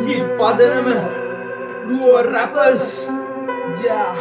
Funky පදනම Duo Rappers. Yeah.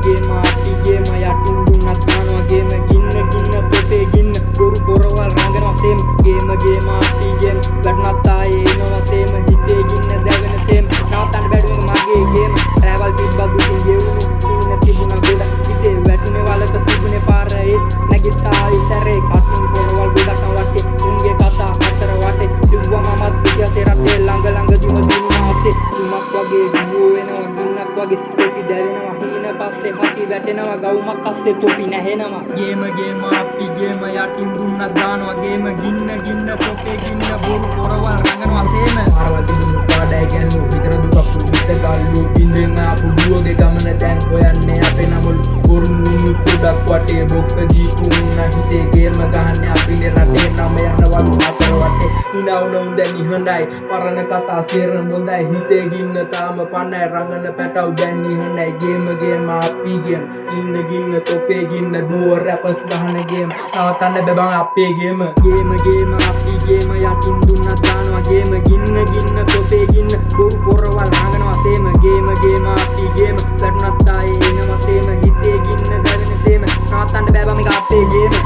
Game api game yatin dunnat daනවා game ginna තොපේ ගින්න බොරු බොරවල් රංගනවා same game api game වැටුණත් ආයේ එනවා same හිතේ ගින්න දැවෙන same නවත්තන්න බැරි මගේ game රැවල් තිබ්බා දුකින් ගෙවුණු ඉන්න තිබුණා ගොඩක් හිතේ වැටුනේ වලක තිබුණේ පාර ඒ නැගිට්ටා ඉතරේ කටින් බොරවල් ගොඩක් වටේ උන්ගේ කතා අතර වටේ තිබ්බා මමත් පිටියසේ රටේ ළඟ දිම දිනුනා අතේ තුමක් වගේ දුවෝ වෙනවා ගින්නක් වගේ කොටි දැවෙනවා හීන පස්සේ හටි වැටෙනවා ගවුමක් අස්සේ තොපි නැහෙනවා game අපි game යටින් දුන්නත් දානවා game ගින්න තොපේ ගින්න බොරු පොරවල් රංගනවා සේම ආරවල් තිබුණු කාඩයි ගැන්නු විතර දුකක් විතර ගල්ලු බින්දෙන් ආපු දුවගේ ගමන දැන් හොයන්නේ අපේ නමලු බොරුණු පොඩක් වටේ බොක්ක ජීපුන්න හිතේ ගේම ගහන්නේ අපිනේ රටේ නම යනවලු අතර වටේ ඉනවුනම් දැන් නිහඬයි පරණ කතා සේරම හොඳයි හිතේ ගින්න තාම පන්නයි රංගන පැටව දැන් නිහඬයි game අපි game ඉන්න ගින්න තොපේ ගින්න Duo Rappers ගහන game නවත්තන්න බෑ අපේ game අපි game යටින් දුන්නත් දානවා game ගින්න තොපේ ගින්න බොරු පොරවල් රංගනවා සේම game අපි game වැටුණත් ආයේ එනවා සේම හිතේ ගින්න දැවෙන සේම නවත්තන්න බෑ මේක අපේ game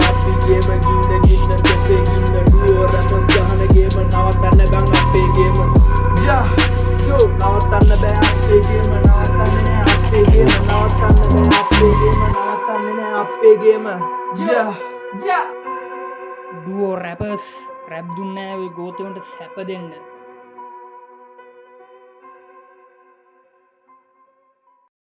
අපි game ගින්න තොපේ ගින්න Duo Rappers ගහන game නවත්තන්න බෑ අපේ game yeah yo නවත්තන්න බෑ අපේ game නවත්තන්නේ අපේ game නවත්තන්න බෑ අපේ game නවත්තන්නේ අපේ game yeah Duo Rappers rap දුන්නේ ඔය ගෝතයන්ට සැප දෙන්න